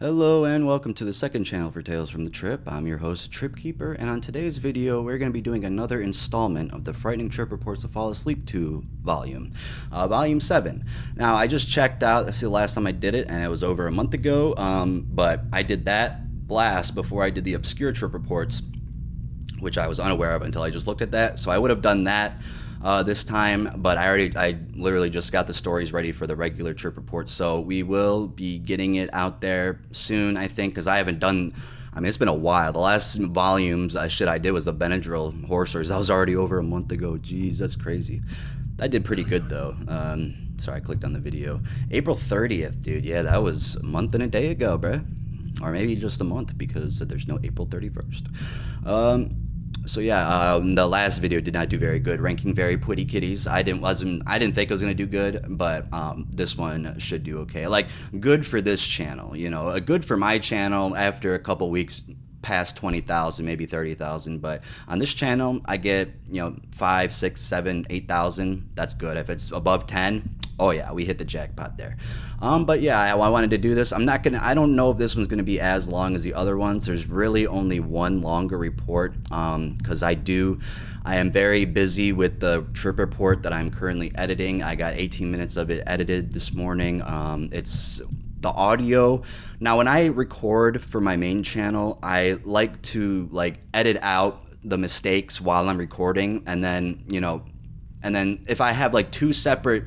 Hello and welcome to the second channel for Tales from the Trip. I'm your host, Trip Keeper, and on today's video, we're going to be doing another installment of the Frightening Trip Reports to Fall Asleep to volume, volume 7. Now, I just checked out, this is the last time I did it, and it was over a month ago, but I did that blast before I did the obscure trip reports, which I was unaware of until I just looked at that, so I would have done that this time, but I literally just got the stories ready for the regular trip report, so we will be getting it out there soon, I think, because I haven't done, it's been a while. The last volumes shit I did was the Benadryl horror stories. That was already over a month ago. Jeez, that's crazy. That did pretty good, though. Sorry, I clicked on the video. April 30th, dude. Yeah, that was a month and a day ago, bruh. Or maybe just a month, because there's no April 31st. So yeah, the last video did not do very good, ranking very pretty kitties. I didn't think it was gonna do good, but this one should do okay. Like, good for this channel, you know, good for my channel after a couple weeks past 20,000, maybe 30,000. But on this channel, I get 5, 6, 7, 8,000. That's good. If it's above 10, oh yeah, we hit the jackpot there. But yeah, I wanted to do this. I don't know if this one's gonna be as long as the other ones. There's really only one longer report, because I am very busy with the trip report that I'm currently editing. I got 18 minutes of it edited this morning. It's the audio. Now, when I record for my main channel, I like to edit out the mistakes while I'm recording, and then if I have two separate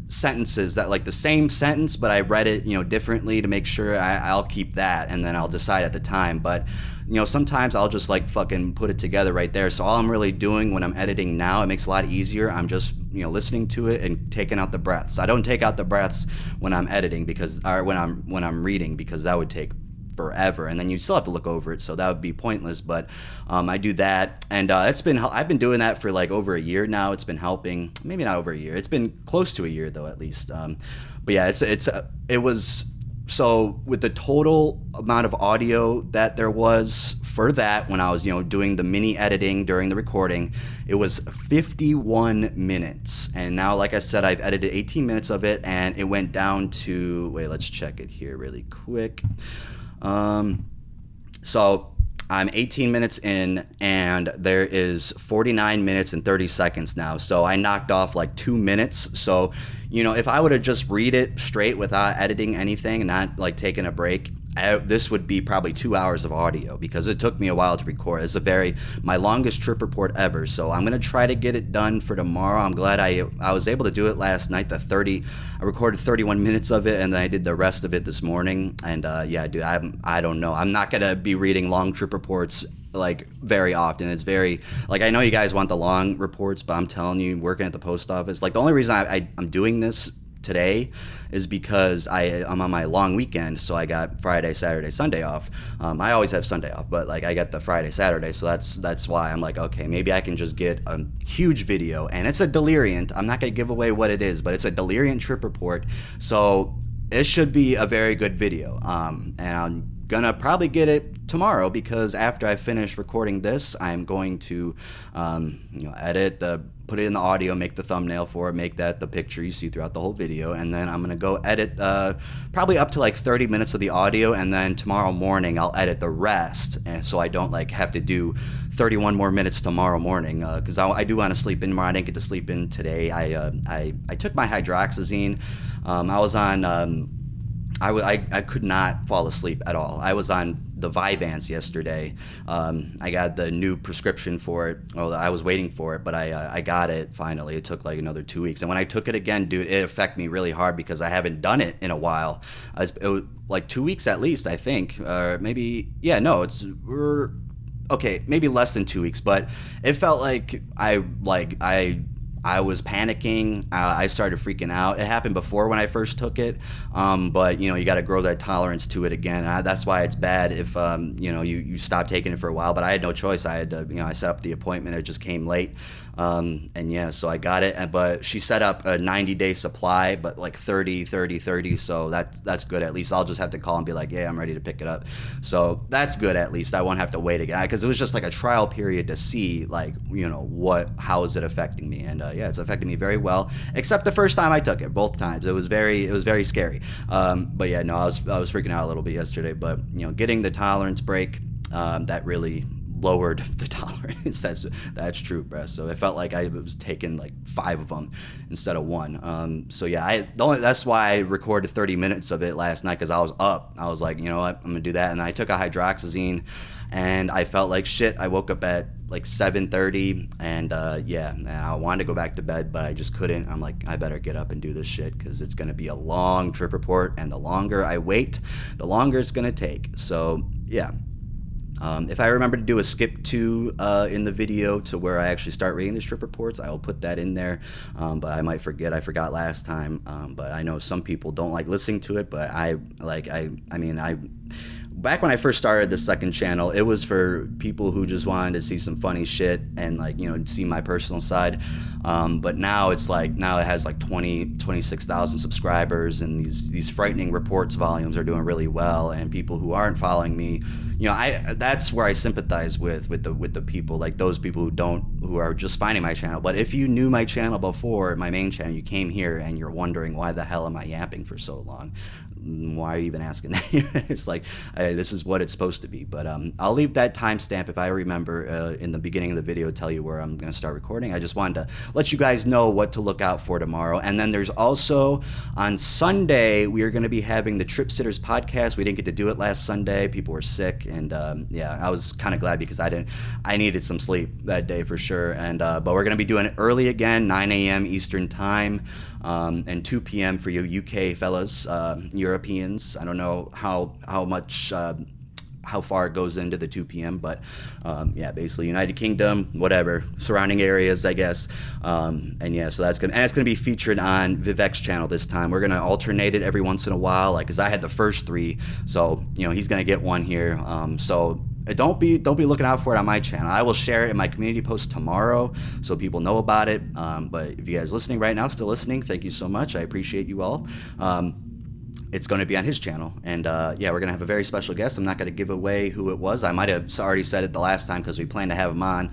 sentences that the same sentence, but I read it differently to make sure, I'll keep that, and then I'll decide at the time. But sometimes I'll just fucking put it together right there. So all I'm really doing when I'm editing now, it makes it a lot easier. I'm just listening to it and taking out the breaths. I don't take out the breaths when I'm editing, or when I'm reading, because that would take forever, and then you still have to look over it, so that would be pointless. But I do that, and I've been doing that for over a year now. It's been helping. Maybe not over a year. It's been close to a year, though, at least. But yeah, it was. So with the total amount of audio that there was for that, when I was doing the mini editing during the recording, it was 51 minutes. And now, like I said, I've edited 18 minutes of it, and it went down to, wait, let's check it here really quick. So I'm 18 minutes in, and there is 49 minutes and 30 seconds now. So I knocked off 2 minutes. So, if I would have just read it straight without editing anything and not taking a break, this would be probably 2 hours of audio, because it took me a while to record. It's my longest trip report ever. So I'm going to try to get it done for tomorrow. I'm glad I was able to do it last night. I recorded 31 minutes of it, and then I did the rest of it this morning. And yeah, dude, I don't know. I'm not going to be reading long trip reports very often. It's very I know you guys want the long reports, but I'm telling you, working at the post office, the only reason I'm doing this today is because I'm on my long weekend, so I got Friday, Saturday, Sunday off. I always have Sunday off, but I got the Friday, Saturday, so that's why I'm okay, maybe I can just get a huge video, and it's a Deliriant. I'm not gonna give away what it is, but it's a Deliriant trip report, so it should be a very good video. And I'm gonna probably get it tomorrow, because after I finish recording this, I'm going to edit put it in the audio, make the thumbnail for it, make that the picture you see throughout the whole video, and then I'm gonna go edit probably up to 30 minutes of the audio, and then tomorrow morning I'll edit the rest, and so I don't have to do 31 more minutes tomorrow morning, because I do want to sleep in tomorrow. I didn't get to sleep in today. I took my hydroxyzine. I was on I could not fall asleep at all. I was on the Vyvanse yesterday. I got the new prescription for it. Well, I was waiting for it, but I got it finally. It took another 2 weeks. And when I took it again, dude, it affected me really hard, because I haven't done it in a while. It was 2 weeks at least, I think. Or maybe, yeah, no, okay, maybe less than 2 weeks. But it felt like I was panicking. I started freaking out. It happened before when I first took it, but you got to grow that tolerance to it again. That's why it's bad if you stop taking it for a while. But I had no choice. I had to, I set up the appointment. It just came late. And yeah, so I got it, but she set up a 90-day supply, but 30, so that's good. At least I'll just have to call and be yeah, I'm ready to pick it up. So that's good. At least I won't have to wait again, because it was just a trial period to see how is it affecting me. And yeah, it's affected me very well, except the first time I took it. Both times it was very scary. But yeah, no, I was freaking out a little bit yesterday, but getting the tolerance break, that really lowered the tolerance. That's true, bro. So it felt like I was taking like 5 of them instead of 1. So yeah, that's why I recorded 30 minutes of it last night, because I was up. I was like, you know what, I'm gonna do that. And I took a hydroxyzine, and I felt like shit. I woke up at like 7:30, and I wanted to go back to bed, but I just couldn't. I'm like, I better get up and do this shit, because it's gonna be a long trip report, and the longer I wait, the longer it's gonna take. So yeah. If I remember to do a skip to in the video to where I actually start reading the trip reports, I will put that in there. But I might forget. I forgot last time. But I know some people don't like listening to it. But back when I first started the second channel, it was for people who just wanted to see some funny shit and see my personal side. But now it has like 26,000 subscribers, and these frightening reports volumes are doing really well. And people who aren't following me, that's where I sympathize with the people, like those people who are just finding my channel. But if you knew my channel before, my main channel, you came here and you're wondering, why the hell am I yapping for so long? Why are you even asking that? It's like, this is what it's supposed to be. But I'll leave that timestamp, if I remember, in the beginning of the video, tell you where I'm going to start recording. I just wanted to let you guys know what to look out for tomorrow. And then there's also, on Sunday, we are going to be having the Trip Sitters podcast. We didn't get to do it last Sunday. People were sick. And I was kind of glad, because I needed some sleep that day for sure. And but we're going to be doing it early again, 9 a.m. Eastern time, and 2 p.m. for you UK fellas, Europeans. I don't know how much how far it goes into the 2 p.m. But basically United Kingdom, whatever, surrounding areas, I guess. So it's gonna be featured on Vivek's channel this time. We're gonna alternate it every once in a while, because I had the first 3, so he's gonna get one here. So don't be looking out for it on my channel. I will share it in my community post tomorrow, so people know about it. But if you guys listening right now, still listening, thank you so much. I appreciate you all. It's going to be on his channel, and we're going to have a very special guest. I'm not going to give away who it was. I might have already said it the last time, because we planned to have him on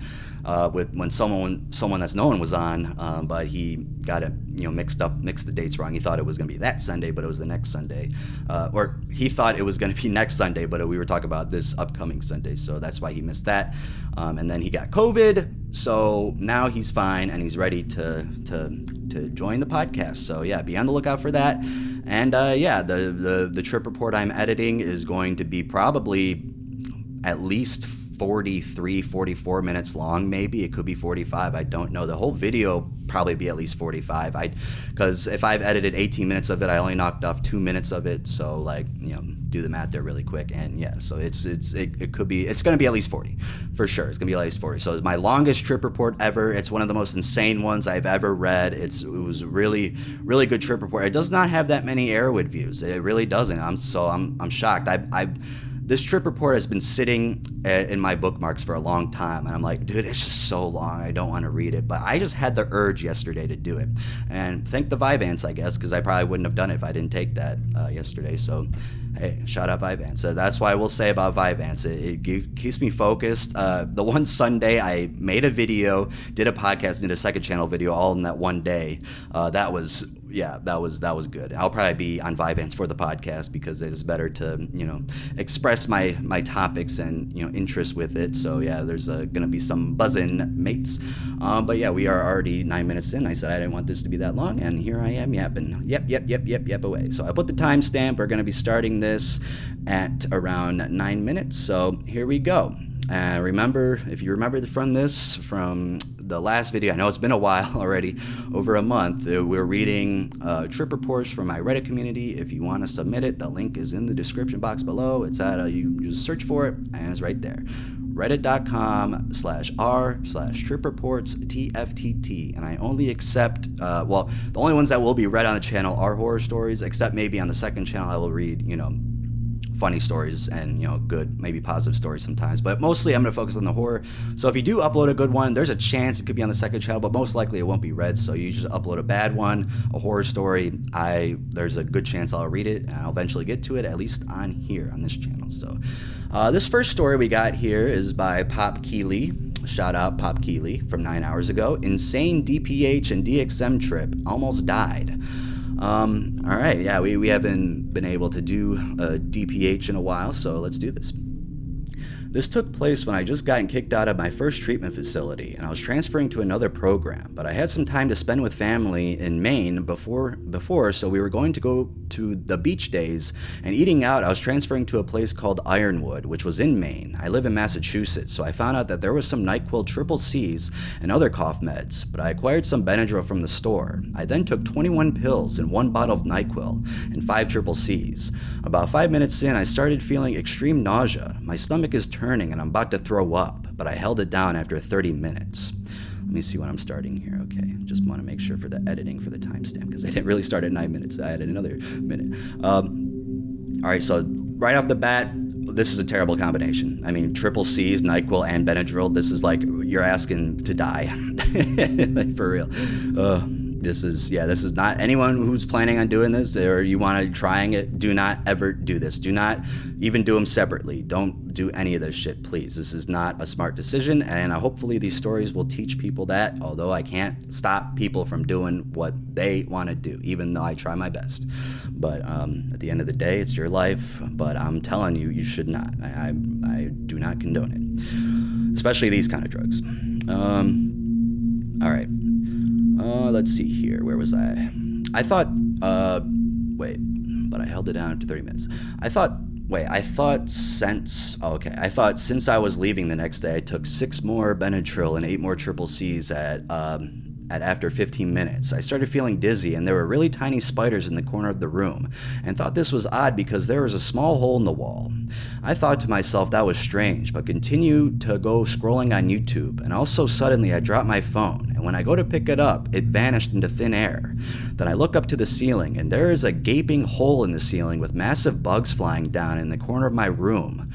when someone that's known was on, but he got it mixed the dates wrong. He thought it was going to be that Sunday, but it was the next Sunday, or he thought it was going to be next Sunday, but we were talking about this upcoming Sunday, so that's why he missed that. And then he got COVID, so now he's fine and he's ready to join the podcast. So yeah, be on the lookout for that. And the trip report I'm editing is going to be probably at least 44 minutes long. Maybe it could be 45. I don't know. The whole video probably be at least 45. Because if I've edited 18 minutes of it, I only knocked off 2 minutes of it. So do the math there really quick. And yeah, so it's going to be at least 40 for sure. It's going to be at least 40. So it's my longest trip report ever. It's one of the most insane ones I've ever read. It was a really, really good trip report. It does not have that many Arrowwood views. It really doesn't. I'm shocked. This trip report has been sitting in my bookmarks for a long time, and I'm like, dude, it's just so long. I don't want to read it, but I just had the urge yesterday to do it. And thank the Vyvanse, I guess, because I probably wouldn't have done it if I didn't take that yesterday. So, hey, shout out Vyvanse. So that's what I will say about Vyvanse. It keeps me focused. The one Sunday I made a video, did a podcast, did a second channel video all in that one day. That was good. I'll probably be on Vyvanse for the podcast, because it is better to express my topics and interest with it. So yeah, there's gonna be some buzzing mates. But yeah, we are already 9 minutes in. I said I didn't want this to be that long, and here I am yapping. Yep away. So I put the timestamp. We're gonna be starting this at around 9 minutes. So here we go. Remember, if you remember from the last video, I know it's been a while already, over a month, we're reading trip reports from my Reddit community. If you want to submit it, the link is in the description box below. It's you just search for it, and it's right there. reddit.com/r/trip-reports-tftt. And I only accept, the only ones that will be read on the channel are horror stories, except maybe on the second channel I will read, funny stories and good, maybe positive stories sometimes, but mostly I'm going to focus on the horror. So if you do upload a good one, there's a chance it could be on the second channel, but most likely it won't be read. So you just upload a bad one, a horror story, there's a good chance I'll read it, and I'll eventually get to it, at least on here on this channel. So this first story we got here is by Pop Keeley. Shout out Pop Keeley from 9 hours ago. Insane DPH and DXM trip. Almost died. All right, yeah, we haven't been able to do a DPH in a while, so let's do this. This took place when I just gotten kicked out of my first treatment facility, and I was transferring to another program, but I had some time to spend with family in Maine before, so we were going to go to the beach days, and eating out, I was transferring to a place called Ironwood, which was in Maine. I live in Massachusetts, so I found out that there was some NyQuil triple C's and other cough meds, but I acquired some Benadryl from the store. I then took 21 pills and 1 bottle of NyQuil and 5 triple C's. About 5 minutes in, I started feeling extreme nausea. My stomach is turning and I'm about to throw up, but I held it down after 30 minutes. Let me see when I'm starting here. Okay, just want to make sure for the editing for the timestamp because I didn't really start at 9 minutes. I added another minute. All right, so right off the bat, this is a terrible combination. I mean, triple C's, NyQuil, and Benadryl. This is like you're asking to die, like for real. This is not anyone who's planning on doing this or you want to trying it. Do not ever do this. Do not even do them separately. Don't do any of this shit, please. This is not a smart decision, and hopefully these stories will teach people that, although I can't stop people from doing what they want to do, even though I try my best. But at the end of the day, it's your life, but I'm telling you, you should not. I do not condone it, especially these kind of drugs. All right. Let's see here. Where was I? I thought, but I held it down after 30 minutes. I thought since I was leaving the next day, I took 6 more Benadryl and 8 more triple C's at after 15 minutes. I started feeling dizzy, and there were really tiny spiders in the corner of the room, and thought this was odd because there was a small hole in the wall. I thought to myself that was strange, but continued to go scrolling on YouTube, and also suddenly I dropped my phone, and when I go to pick it up, it vanished into thin air. Then I look up to the ceiling, and there is a gaping hole in the ceiling with massive bugs flying down in the corner of my room.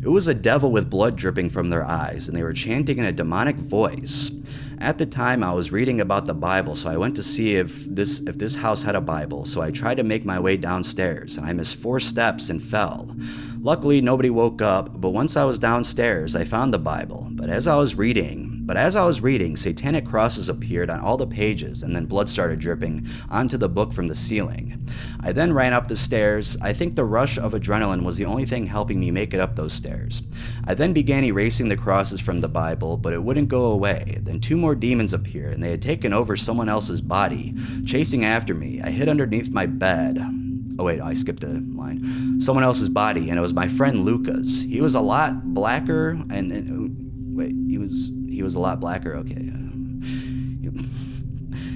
It was a devil with blood dripping from their eyes, and they were chanting in a demonic voice. At the time, I was reading about the Bible, so I went to see if this house had a Bible, so I tried to make my way downstairs, and I missed 4 steps and fell. Luckily, nobody woke up, but once I was downstairs, I found the Bible. But as I was reading, satanic crosses appeared on all the pages, and then blood started dripping onto the book from the ceiling. I then ran up the stairs. I think the rush of adrenaline was the only thing helping me make it up those stairs. I then began erasing the crosses from the Bible, but it wouldn't go away. Then 2 more demons appeared, and they had taken over someone else's body, chasing after me. I hid underneath my bed. Oh wait, I skipped a line. Someone else's body, and it was my friend Lucas. He was a lot blacker, he was a lot blacker, okay.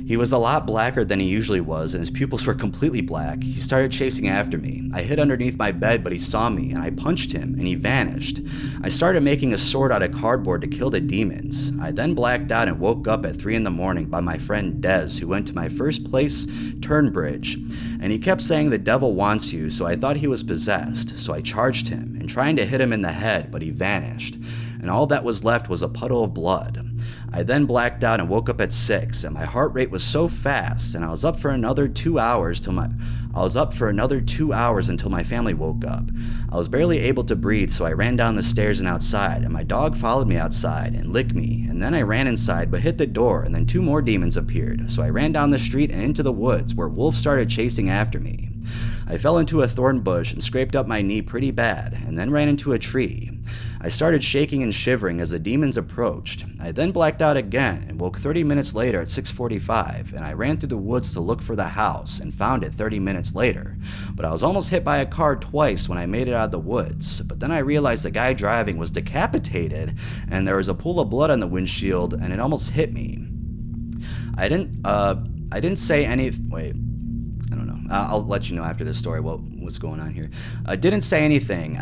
He was a lot blacker than he usually was, and his pupils were completely black. He started chasing after me. I hid underneath my bed, but he saw me, and I punched him, and he vanished. I started making a sword out of cardboard to kill the demons. I then blacked out and woke up at 3 in the morning by my friend Dez, who went to my first place turn bridge, and he kept saying the devil wants you, so I thought he was possessed. So I charged him, and trying to hit him in the head, but he vanished, and all that was left was a puddle of blood. I then blacked out and woke up at 6, and my heart rate was so fast, and I was up for another 2 hours until my family woke up. I was barely able to breathe, so I ran down the stairs and outside, and my dog followed me outside and licked me, and then I ran inside but hit the door, and then 2 more demons appeared, so I ran down the street and into the woods where wolves started chasing after me. I fell into a thorn bush and scraped up my knee pretty bad, and then ran into a tree. I started shaking and shivering as the demons approached. I then blacked out again and woke 30 minutes later at 6:45, and I ran through the woods to look for the house and found it 30 minutes later. But I was almost hit by a car twice when I made it out of the woods. But then I realized the guy driving was decapitated, and there was a pool of blood on the windshield, and it almost hit me. I didn't say any. Wait. I don't know. I'll let you know after this story what's going on here. Didn't say anything.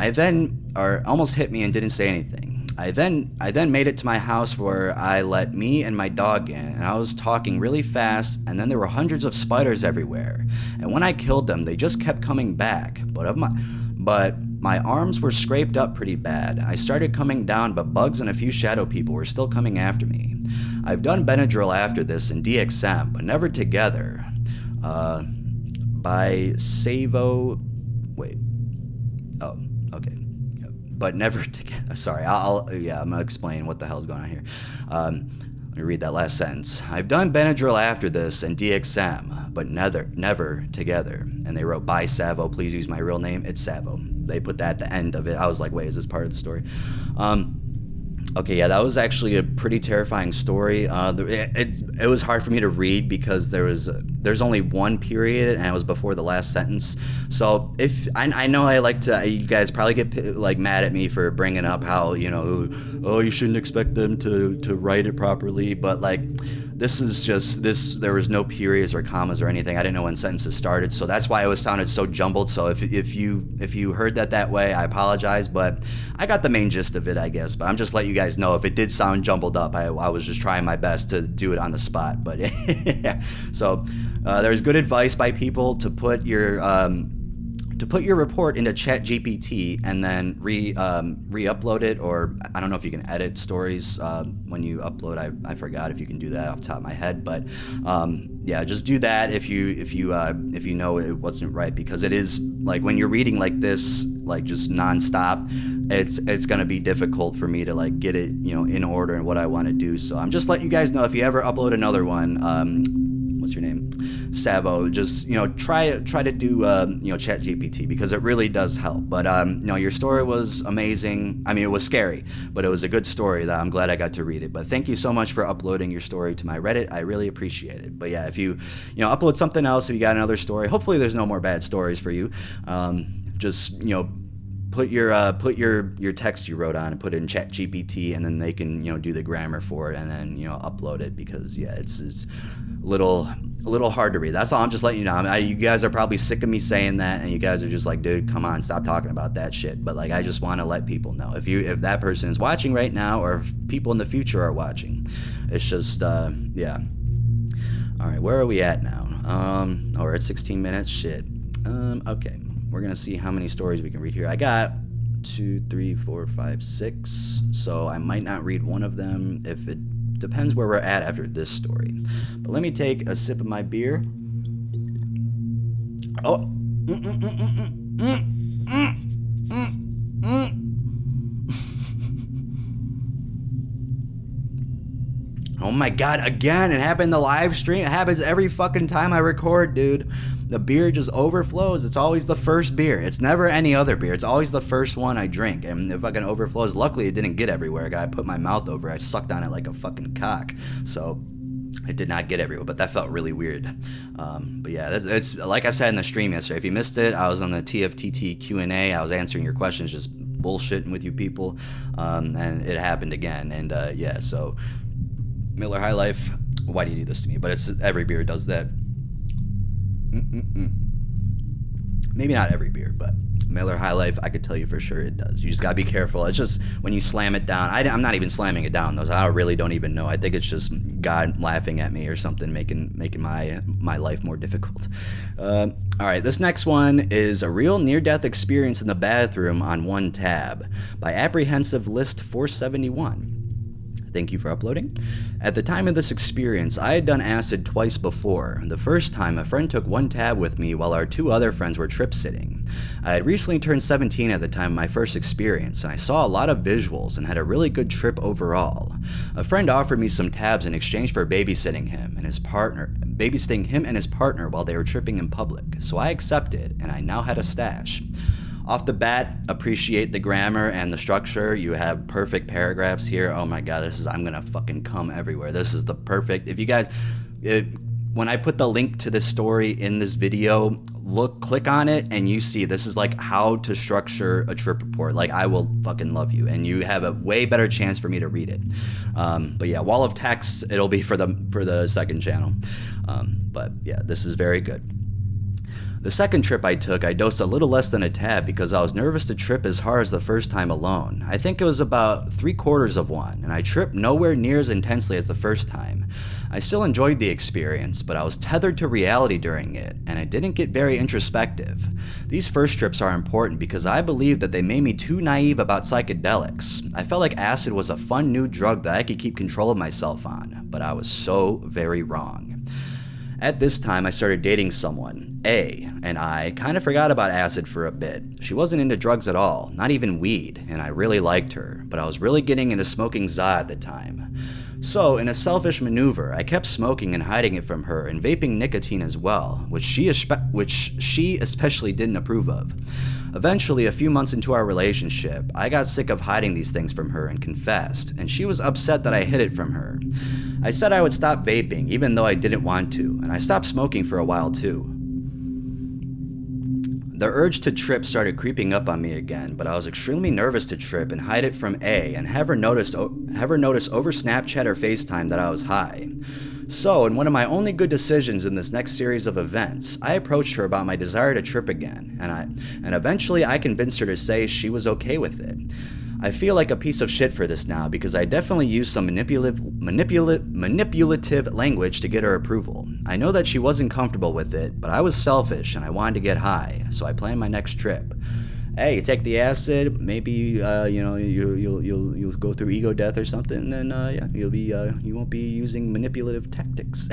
Almost hit me and didn't say anything. I then made it to my house where I let me and my dog in, and I was talking really fast, and then there were hundreds of spiders everywhere. And when I killed them, they just kept coming back. But my arms were scraped up pretty bad. I started coming down, but bugs and a few shadow people were still coming after me. I've done Benadryl after this and DXM, but never together. By Savo. Wait. Oh, okay. but never together. Sorry, I'm gonna explain what the hell's going on here. Let me read that last sentence. I've done Benadryl after this and DXM, but never together. And they wrote, by Savo, please use my real name. It's Savo. They put that at the end of it. I was like, wait, is this part of the story? Okay, yeah, that was actually a pretty terrifying story. It was hard for me to read because there's only one period and it was before the last sentence. So if I know you guys probably get like mad at me for bringing up how, you know, oh, you shouldn't expect them to write it properly, but like this is just this. There was no periods or commas or anything. I didn't know when sentences started, so that's why it sounded so jumbled. So if you heard that way, I apologize, but I got the main gist of it, I guess. But I'm just letting you guys know if it did sound jumbled up. I was just trying my best to do it on the spot. But yeah. So there's good advice by people to put your report into ChatGPT and then re-upload it, or I don't know if you can edit stories when you upload. I forgot if you can do that off the top of my head, but yeah, just do that if you know it wasn't right, because it is like when you're reading like this, like just nonstop, it's gonna be difficult for me to like get it, you know, in order and what I want to do. So I'm just letting you guys know, if you ever upload another one, what's your name? Savo, just, you know, try to do, you know, ChatGPT, because it really does help. But, you know, your story was amazing. I mean, it was scary, but it was a good story that I'm glad I got to read it. But thank you so much for uploading your story to my Reddit. I really appreciate it. But yeah, if you upload something else, if you got another story, hopefully there's no more bad stories for you. Just, you know, put your text you wrote on and put it in ChatGPT, and then they can, you know, do the grammar for it and then, you know, upload it, because yeah, it's a little hard to read. That's all. I'm just letting you know. You guys are probably sick of me saying that, and you guys are just like, dude, come on, stop talking about that shit. But like, I just want to let people know, if that person is watching right now, or if people in the future are watching, it's just yeah. All right, where are we at now? We're at 16 minutes. Shit. Okay. We're gonna see how many stories we can read here. I got 2, 3, 4, 5, 6. So I might not read one of them. If it depends where we're at after this story. But let me take a sip of my beer. Oh. Oh my god, again, it happened in the live stream. It happens every fucking time I record, dude. The beer just overflows. It's always the first beer. It's never any other beer. It's always the first one I drink. And it fucking overflows. Luckily, it didn't get everywhere. I put my mouth over it. I sucked on it like a fucking cock. So it did not get everywhere, but that felt really weird. But yeah, it's like I said in the stream yesterday. If you missed it, I was on the TFTT Q&A. I was answering your questions, just bullshitting with you people. And it happened again. And yeah, so Miller High Life, why do you do this to me? But every beer does that. Maybe not every beer, but Miller High Life, I could tell you for sure it does. You just gotta be careful. It's just when you slam it down. I'm not even slamming it down, though. I really don't even know. I think it's just God laughing at me or something, making my life more difficult. All right, this next one is a real near-death experience in the bathroom on one tab by Apprehensive List 471. Thank you for uploading. At the time of this experience, I had done acid twice before. The first time, a friend took one tab with me while our 2 other friends were trip-sitting. I had recently turned 17 at the time of my first experience, and I saw a lot of visuals and had a really good trip overall. A friend offered me some tabs in exchange for babysitting him and his partner while they were tripping in public, so I accepted, and I now had a stash. Off the bat, appreciate the grammar and the structure. You have perfect paragraphs here. Oh my god, I'm gonna fucking come everywhere. This is the perfect. If you guys, when I put the link to this story in this video, click on it, and you see this is like how to structure a trip report. Like, I will fucking love you, and you have a way better chance for me to read it. But yeah, wall of text, it'll be for the second channel. But yeah, this is very good. The second trip I took, I dosed a little less than a tab because I was nervous to trip as hard as the first time alone. I think it was about 3/4 of one, and I tripped nowhere near as intensely as the first time. I still enjoyed the experience, but I was tethered to reality during it, and I didn't get very introspective. These first trips are important because I believe that they made me too naive about psychedelics. I felt like acid was a fun new drug that I could keep control of myself on, but I was so very wrong. At this time, I started dating someone, A, and I kind of forgot about acid for a bit. She wasn't into drugs at all, not even weed, and I really liked her, but I was really getting into smoking za at the time. So, in a selfish maneuver, I kept smoking and hiding it from her and vaping nicotine as well, which she especially didn't approve of. Eventually, a few months into our relationship, I got sick of hiding these things from her and confessed, and she was upset that I hid it from her. I said I would stop vaping even though I didn't want to, and I stopped smoking for a while too. The urge to trip started creeping up on me again, but I was extremely nervous to trip and hide it from A and have her notice over Snapchat or FaceTime that I was high. So, in one of my only good decisions in this next series of events, I approached her about my desire to trip again, and eventually I convinced her to say she was okay with it. I feel like a piece of shit for this now because I definitely used some manipulative language to get her approval. I know that she wasn't comfortable with it, but I was selfish and I wanted to get high, so I planned my next trip. Hey, you take the acid, maybe you'll go through ego death or something, and you won't be using manipulative tactics.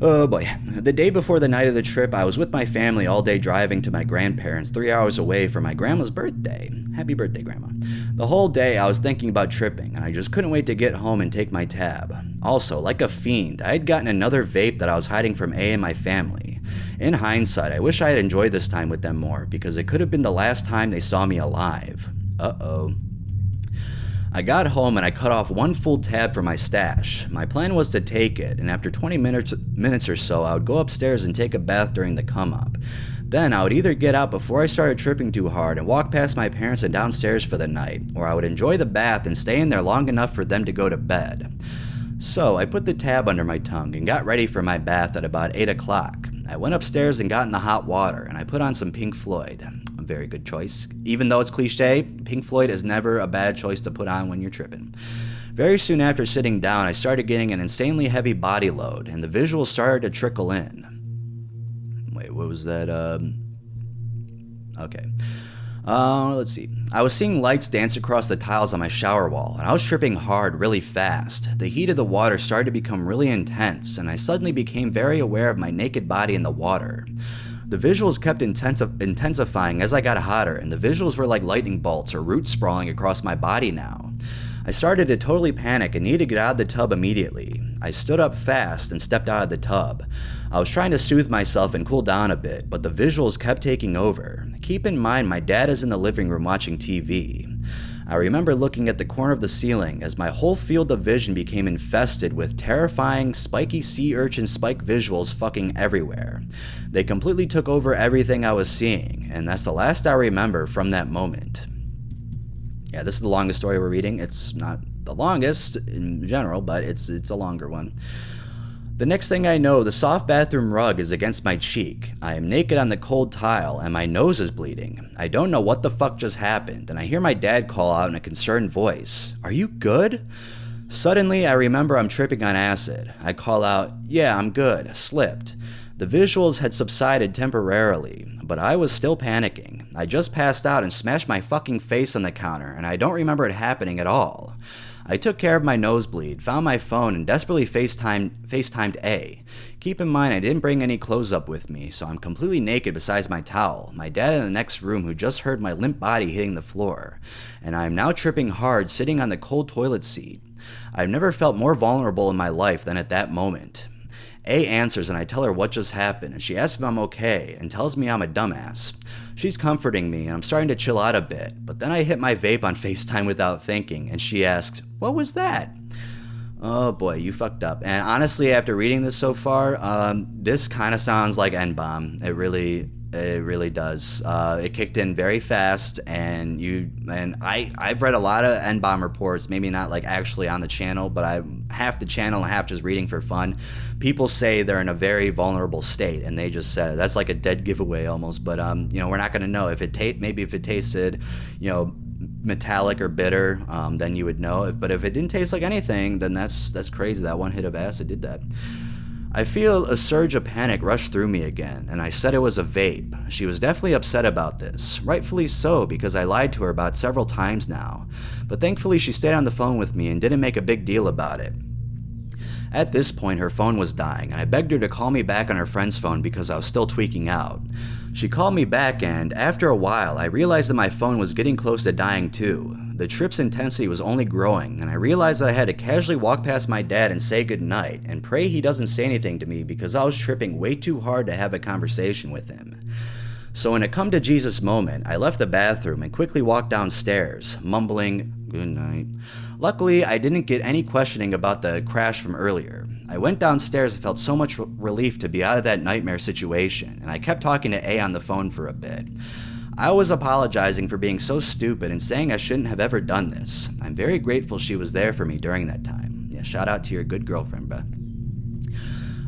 Oh boy. The day before the night of the trip, I was with my family all day driving to my grandparents 3 hours away for my grandma's birthday. Happy birthday, Grandma. The whole day I was thinking about tripping, and I just couldn't wait to get home and take my tab. Also, like a fiend, I had gotten another vape that I was hiding from A and my family. In hindsight, I wish I had enjoyed this time with them more, because it could have been the last time they saw me alive. Uh-oh. I got home and I cut off one full tab from my stash. My plan was to take it, and after 20 minutes or so, I would go upstairs and take a bath during the come-up. Then I would either get out before I started tripping too hard and walk past my parents and downstairs for the night, or I would enjoy the bath and stay in there long enough for them to go to bed. So I put the tab under my tongue and got ready for my bath at about 8 o'clock. I went upstairs and got in the hot water, and I put on some Pink Floyd. A very good choice. Even though it's cliche, Pink Floyd is never a bad choice to put on when you're tripping. Very soon after sitting down, I started getting an insanely heavy body load, and the visuals started to trickle in. Wait, what was that? Okay. Let's see. I was seeing lights dance across the tiles on my shower wall, and I was tripping hard really fast. The heat of the water started to become really intense, and I suddenly became very aware of my naked body in the water. The visuals kept intensifying as I got hotter, and the visuals were like lightning bolts or roots sprawling across my body now. I started to totally panic and needed to get out of the tub immediately. I stood up fast and stepped out of the tub. I was trying to soothe myself and cool down a bit, but the visuals kept taking over. Keep in mind, my dad is in the living room watching TV. I remember looking at the corner of the ceiling as my whole field of vision became infested with terrifying, spiky sea urchin spike visuals fucking everywhere. They completely took over everything I was seeing, and that's the last I remember from that moment. Yeah, this is the longest story we're reading. It's not the longest in general, but it's a longer one. The next thing I know, the soft bathroom rug is against my cheek. I am naked on the cold tile, and my nose is bleeding. I don't know what the fuck just happened, and I hear my dad call out in a concerned voice, "Are you good?" Suddenly, I remember I'm tripping on acid. I call out, "Yeah, I'm good. Slipped." The visuals had subsided temporarily, but I was still panicking. I just passed out and smashed my fucking face on the counter, and I don't remember it happening at all. I took care of my nosebleed, found my phone, and desperately FaceTimed A. Keep in mind I didn't bring any clothes up with me, so I'm completely naked besides my towel, my dad in the next room who just heard my limp body hitting the floor, and I am now tripping hard sitting on the cold toilet seat. I've never felt more vulnerable in my life than at that moment. A answers and I tell her what just happened, and she asks if I'm okay and tells me I'm a dumbass. She's comforting me and I'm starting to chill out a bit, but then I hit my vape on FaceTime without thinking, and she asks, "What was that?" Oh boy, you fucked up. And honestly, after reading this so far, this kind of sounds like N-bomb. It really does. It kicked in very fast, and I've read a lot of N-bomb reports, maybe not like actually on the channel, but I'm half the channel and half just reading for fun. People say they're in a very vulnerable state, and they just said that's like a dead giveaway almost. But we're not gonna know if it maybe if it tasted, metallic or bitter, then you would know. But if it didn't taste like anything, then that's crazy. That one hit of acid did that. I feel a surge of panic rush through me again, and I said it was a vape. She was definitely upset about this, rightfully so, because I lied to her about several times now. But thankfully she stayed on the phone with me and didn't make a big deal about it. At this point, her phone was dying, and I begged her to call me back on her friend's phone because I was still tweaking out. She called me back, and after a while, I realized that my phone was getting close to dying too. The trip's intensity was only growing, and I realized that I had to casually walk past my dad and say goodnight, and pray he doesn't say anything to me because I was tripping way too hard to have a conversation with him. So in a come to Jesus moment, I left the bathroom and quickly walked downstairs, mumbling, "Good night." Luckily, I didn't get any questioning about the crash from earlier. I went downstairs and felt so much relief to be out of that nightmare situation, and I kept talking to A on the phone for a bit. I was apologizing for being so stupid and saying I shouldn't have ever done this. I'm very grateful she was there for me during that time. Yeah, shout out to your good girlfriend, bruh.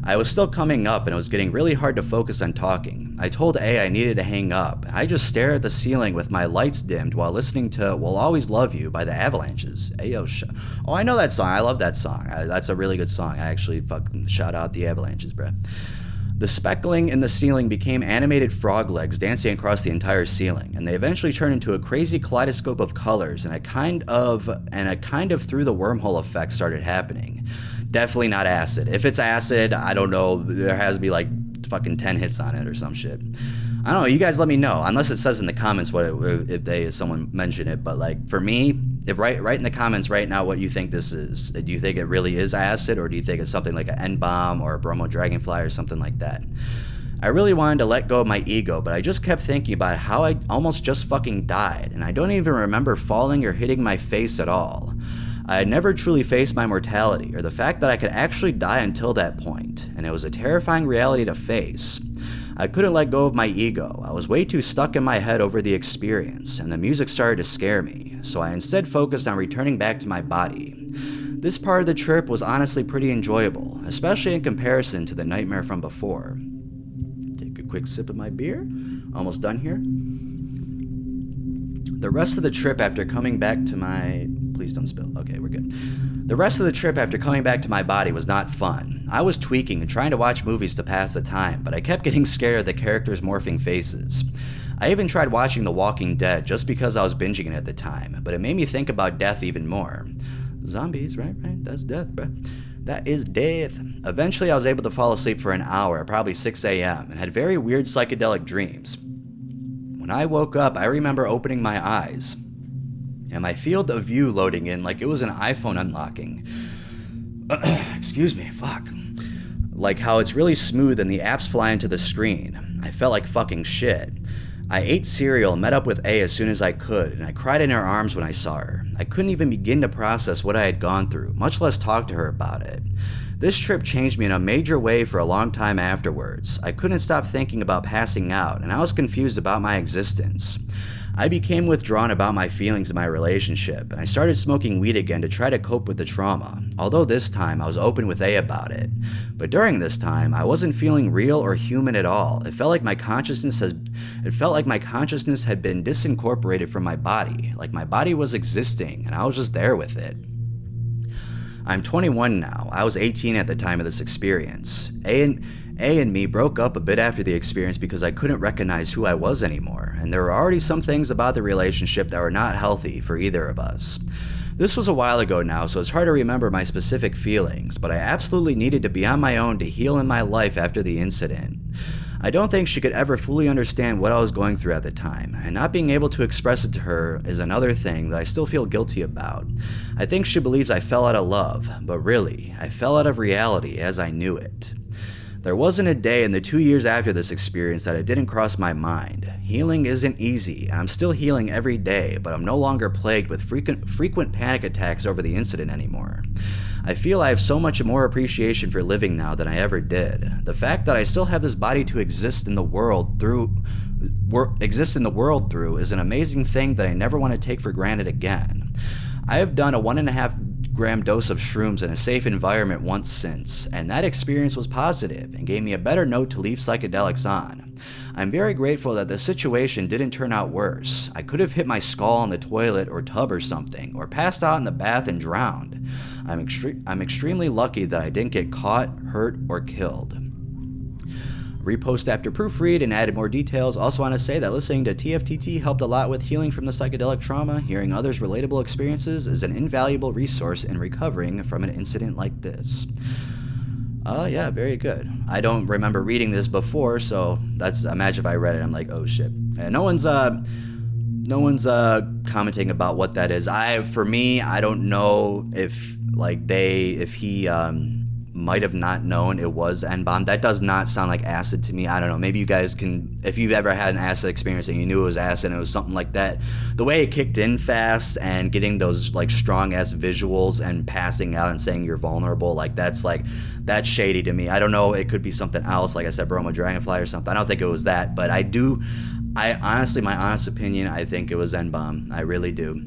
I was still coming up and it was getting really hard to focus on talking. I told A I needed to hang up. I just stared at the ceiling with my lights dimmed while listening to We'll Always Love You by the Avalanches. Ayo, oh, I know that song. I love that song. That's a really good song. I actually fucking shout out the Avalanches, bruh. The speckling in the ceiling became animated frog legs dancing across the entire ceiling, and they eventually turned into a crazy kaleidoscope of colors, and a kind of through the wormhole effect started happening. Definitely not acid. If it's acid, I don't know, there has to be like fucking 10 hits on it or some shit. I don't know, you guys let me know, unless it says in the comments if someone mentioned it, but like for me, if write in the comments right now what you think this is. Do you think it really is acid, or do you think it's something like an N-bomb or a bromo dragonfly or something like that? I really wanted to let go of my ego, but I just kept thinking about how I almost just fucking died, and I don't even remember falling or hitting my face at all. I had never truly faced my mortality, or the fact that I could actually die until that point, and it was a terrifying reality to face. I couldn't let go of my ego. I was way too stuck in my head over the experience, and the music started to scare me, so I instead focused on returning back to my body. This part of the trip was honestly pretty enjoyable, especially in comparison to the nightmare from before. Take a quick sip of my beer. Almost done here. The rest of the trip after coming back to my... Please don't spill. Okay, we're good. The rest of the trip after coming back to my body was not fun. I was tweaking and trying to watch movies to pass the time, but I kept getting scared of the characters' morphing faces. I even tried watching The Walking Dead just because I was binging it at the time, but it made me think about death even more. Zombies, right? That's death, bruh. That is death. Eventually, I was able to fall asleep for an hour, probably 6 a.m., and had very weird psychedelic dreams. When I woke up, I remember opening my eyes, and my field of view loading in like it was an iPhone unlocking. Excuse me, fuck. Like how it's really smooth and the apps fly into the screen. I felt like fucking shit. I ate cereal, met up with A as soon as I could, and I cried in her arms when I saw her. I couldn't even begin to process what I had gone through, much less talk to her about it. This trip changed me in a major way for a long time afterwards. I couldn't stop thinking about passing out, and I was confused about my existence. I became withdrawn about my feelings in my relationship, and I started smoking weed again to try to cope with the trauma, although this time I was open with A about it. But during this time, I wasn't feeling real or human at all. It felt like my consciousness had been disincorporated from my body, like my body was existing, and I was just there with it. I'm 21 now. I was 18 at the time of this experience. A and me broke up a bit after the experience because I couldn't recognize who I was anymore, and there were already some things about the relationship that were not healthy for either of us. This was a while ago now, so it's hard to remember my specific feelings, but I absolutely needed to be on my own to heal in my life after the incident. I don't think she could ever fully understand what I was going through at the time, and not being able to express it to her is another thing that I still feel guilty about. I think she believes I fell out of love, but really, I fell out of reality as I knew it. There wasn't a day in the 2 years after this experience that it didn't cross my mind. Healing isn't easy, and I'm still healing every day, but I'm no longer plagued with frequent panic attacks over the incident anymore. I feel I have so much more appreciation for living now than I ever did. The fact that I still have this body to exist in the world through is an amazing thing that I never want to take for granted again. I have done a 1.5 gram dose of shrooms in a safe environment once since, and that experience was positive and gave me a better note to leave psychedelics on. I'm very grateful that the situation didn't turn out worse. I could have hit my skull in the toilet or tub or something, or passed out in the bath and drowned. I'm extremely lucky that I didn't get caught, hurt, or killed. Repost after proofread and added more details. Also want to say that listening to TFTT helped a lot with healing from the psychedelic trauma. Hearing others' relatable experiences is an invaluable resource in recovering from an incident like this. Yeah, very good. I don't remember reading this before, so that's, imagine if I read it, I'm like, oh shit. And no one's commenting about what that is. For me, I don't know if he might have not known it was N-bomb. That does not sound like acid to me. I don't know. Maybe you guys can, if you've ever had an acid experience and you knew it was acid and it was something like that. The way it kicked in fast and getting those like strong ass visuals and passing out and saying you're vulnerable, that's shady to me. I don't know. It could be something else. Like I said, Broma Dragonfly or something. I don't think it was that, but I honestly, my honest opinion, I think it was N-bomb. I really do.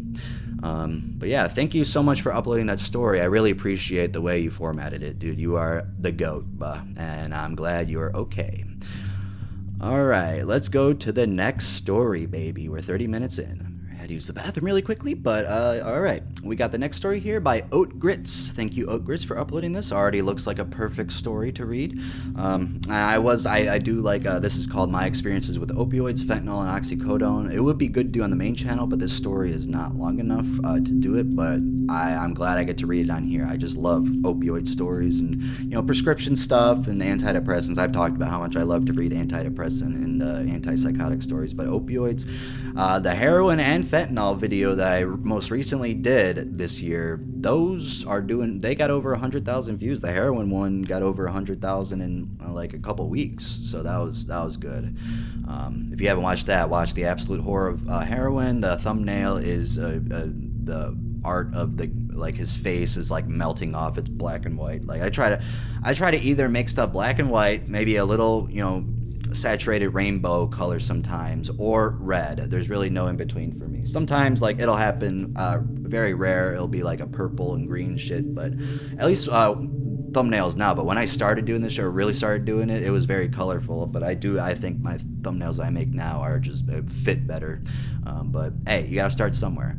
But yeah, thank you so much for uploading that story. I really appreciate the way you formatted it, dude. You are the GOAT, and I'm glad you're okay. All right, let's go to the next story, baby. We're 30 minutes in. I had to use the bathroom really quickly, but all right. We got the next story here by Oat Grits. Thank you, Oat Grits, for uploading this. Already looks like a perfect story to read. I do like, this is called My Experiences with Opioids, Fentanyl, and Oxycodone. It would be good to do on the main channel, but this story is not long enough to do it, but I'm glad I get to read it on here. I just love opioid stories and, prescription stuff and antidepressants. I've talked about how much I love to read antidepressant and antipsychotic stories, but opioids, the heroin and fentanyl video that I most recently did this year, they got over 100,000 views. The heroin one got over 100,000 in like a couple weeks, so that was good. If you haven't watched that, watch The Absolute Horror of Heroin. The thumbnail is the art of his face is like melting off. It's black and white. I try to either make stuff black and white, maybe a little saturated rainbow color sometimes, or red. There's really no in between for me. Sometimes it'll happen, very rare, it'll be like a purple and green shit, but at least thumbnails now. But when I started doing this show, really started doing it, it was very colorful. But I think my thumbnails I make now are just fit better. But hey, you gotta start somewhere.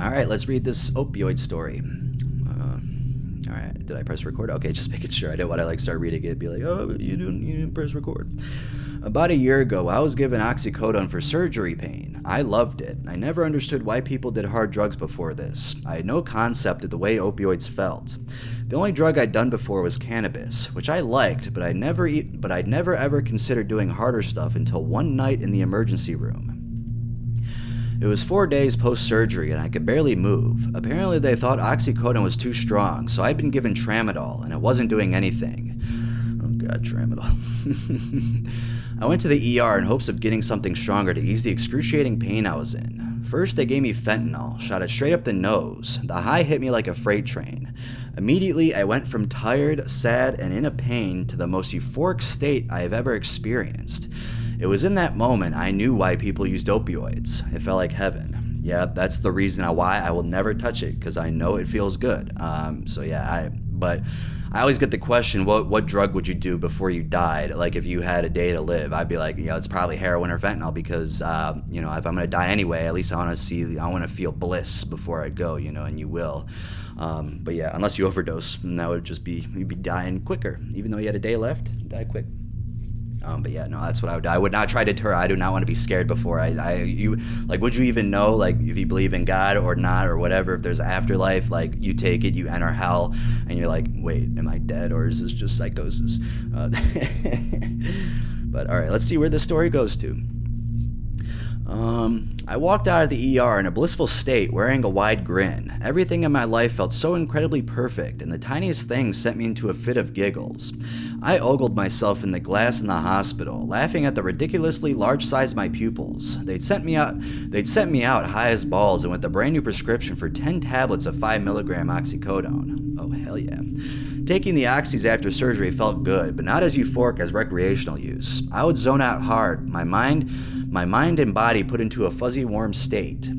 All right, let's read this opioid story. All right, did I press record? Okay, just making sure. I didn't want to start reading it, be like, oh, you didn't press record. About a year ago, I was given oxycodone for surgery pain. I loved it. I never understood why people did hard drugs before this. I had no concept of the way opioids felt. The only drug I'd done before was cannabis, which I liked, but I'd never ever considered doing harder stuff until one night in the emergency room. It was 4 days post-surgery and I could barely move. Apparently they thought oxycodone was too strong, so I'd been given tramadol and it wasn't doing anything. Oh god, tramadol. I went to the ER in hopes of getting something stronger to ease the excruciating pain I was in. First they gave me fentanyl, shot it straight up the nose. The high hit me like a freight train. Immediately I went from tired, sad, and in a pain to the most euphoric state I have ever experienced. It was in that moment I knew why people used opioids. It felt like heaven. Yeah, that's the reason why I will never touch it, because I know it feels good. But I always get the question, what drug would you do before you died? Like if you had a day to live, I'd be like, it's probably heroin or fentanyl, because if I'm gonna die anyway, at least I want to feel bliss before I go, and you will. But yeah, unless you overdose, and that would just be, you'd be dying quicker, even though you had a day left, die quick. But yeah, no, that's what I would do. I would not try to deter. I do not want to be scared before would you even know, if you believe in God or not, or whatever, if there's afterlife, you take it, you enter hell, and you're like, wait, am I dead, or is this just psychosis? But all right, let's see where this story goes to. I walked out of the ER in a blissful state, wearing a wide grin. Everything in my life felt so incredibly perfect, and the tiniest things sent me into a fit of giggles. I ogled myself in the glass in the hospital, laughing at the ridiculously large size of my pupils. They'd sent me out high as balls and with a brand new prescription for 10 tablets of 5 milligram oxycodone. Oh, hell yeah. Taking the oxys after surgery felt good, but not as euphoric as recreational use. I would zone out hard, my mind and body put into a fuzzy warm state.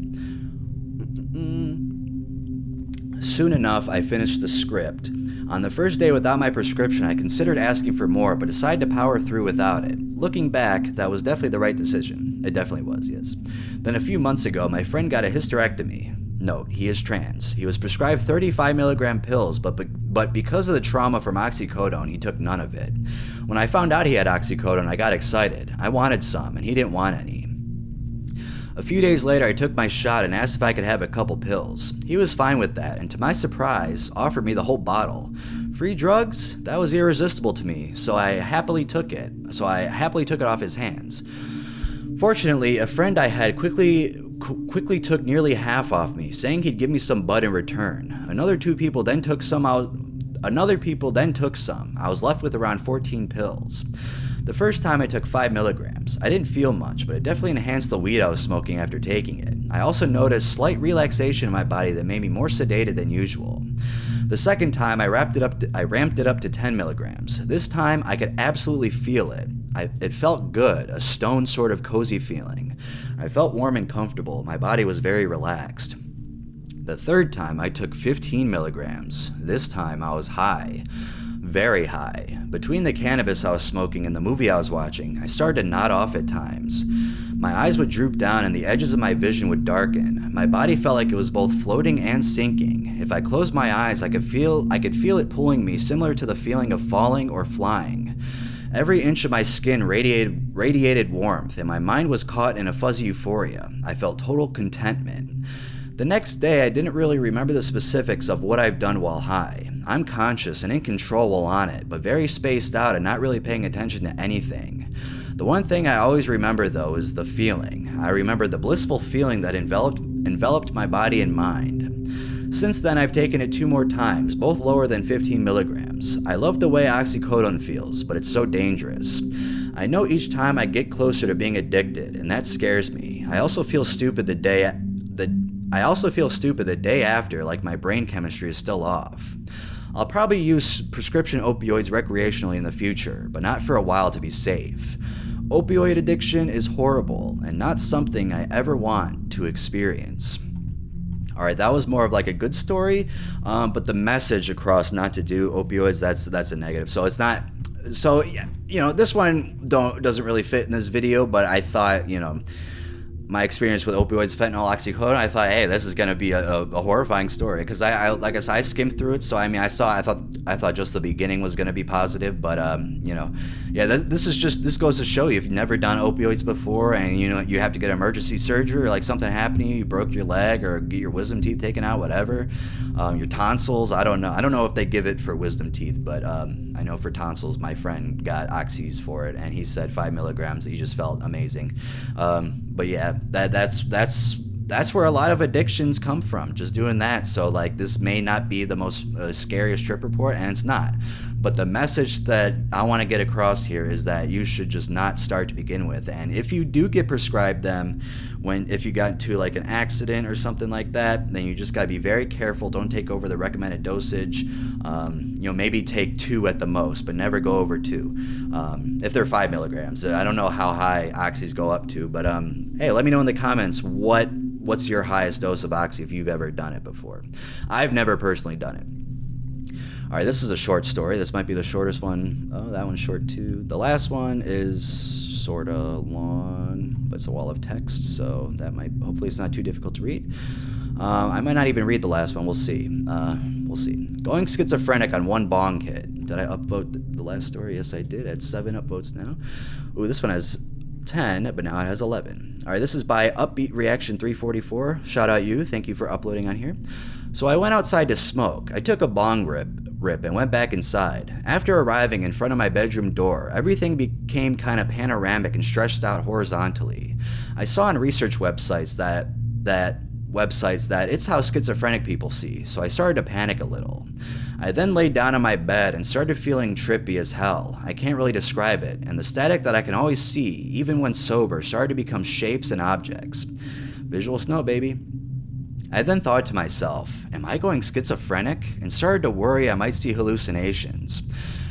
Soon enough, I finished the script. On the first day without my prescription, I considered asking for more, but decided to power through without it. Looking back, that was definitely the right decision. It definitely was, yes. Then a few months ago, my friend got a hysterectomy. Note, he is trans. He was prescribed 35 milligram pills, but because of the trauma from oxycodone, he took none of it. When I found out he had oxycodone, I got excited. I wanted some, and he didn't want any. A few days later, I took my shot and asked if I could have a couple pills. He was fine with that, and to my surprise, offered me the whole bottle. Free drugs? That was irresistible to me, so I happily took it off his hands. Fortunately, a friend I had quickly took nearly half off me, saying he'd give me some bud in return. Another people then took some. I was left with around 14 pills. The first time I took 5 milligrams. I didn't feel much, but it definitely enhanced the weed I was smoking after taking it. I also noticed slight relaxation in my body that made me more sedated than usual. The second time, I ramped it up to 10 milligrams. This time, I could absolutely feel it. It felt good, a stone sort of cozy feeling. I felt warm and comfortable. My body was very relaxed. The third time, I took 15 milligrams. This time, I was high. Very high. Between the cannabis I was smoking and the movie I was watching, I started to nod off at times. My eyes would droop down and the edges of my vision would darken. My body felt like it was both floating and sinking. If I closed my eyes, I could feel it pulling me, similar to the feeling of falling or flying. Every inch of my skin radiated warmth, and my mind was caught in a fuzzy euphoria. I felt total contentment. The next day, I didn't really remember the specifics of what I've done while high. I'm conscious and in control while on it, but very spaced out and not really paying attention to anything. The one thing I always remember, though, is the feeling. I remember the blissful feeling that enveloped my body and mind. Since then, I've taken it 2 more times, both lower than 15 milligrams. I love the way oxycodone feels, but it's so dangerous. I know each time I get closer to being addicted, and that scares me. I also feel stupid the day after, like my brain chemistry is still off. I'll probably use prescription opioids recreationally in the future, but not for a while to be safe. Opioid addiction is horrible and not something I ever want to experience. Alright, that was more of like a good story, but the message across not to do opioids, that's a negative. So it's not, so you know, this one doesn't really fit in this video, but I thought, you know, my experience with opioids, fentanyl, oxycodone, I thought, hey, this is going to be a horrifying story, because like I said, I skimmed through it, so I mean, I thought just the beginning was going to be positive, but you know, yeah, this goes to show you, if you've never done opioids before, and you know you have to get emergency surgery, or like something happened to you, you broke your leg, or get your wisdom teeth taken out, whatever, your tonsils, I don't know if they give it for wisdom teeth, but I know for tonsils, my friend got oxys for it, and he said 5 milligrams, he just felt amazing. But yeah, that's where a lot of addictions come from, just doing that. So like, this may not be the most scariest trip report, and it's not, but the message that I want to get across here is that you should just not start to begin with. And if you do get prescribed them, if you got into like an accident or something like that, then you just got to be very careful. Don't take over the recommended dosage. You know, maybe take 2 at the most, but never go over 2. If they're 5 milligrams, I don't know how high oxys go up to, but hey, let me know in the comments what's your highest dose of oxy if you've ever done it before. I've never personally done it. All right, this is a short story. This might be the shortest one. Oh, that one's short too. The last one is sort of long, but it's a wall of text, so that hopefully it's not too difficult to read. I might not even read the last one. We'll see. We'll see. Going schizophrenic on 1 bong hit. Did I upvote the last story? Yes, I did. At 7 upvotes now. Ooh, this one has 10, but now it has 11. All right, this is by Upbeat Reaction 344. Shout out you. Thank you for uploading on here. So I went outside to smoke. I took a bong rip and went back inside. After arriving in front of my bedroom door, everything became kind of panoramic and stretched out horizontally. I saw on research websites that it's how schizophrenic people see, so I started to panic a little. I then laid down on my bed and started feeling trippy as hell. I can't really describe it, and the static that I can always see, even when sober, started to become shapes and objects. Visual snow, baby. I then thought to myself, am I going schizophrenic? And started to worry I might see hallucinations.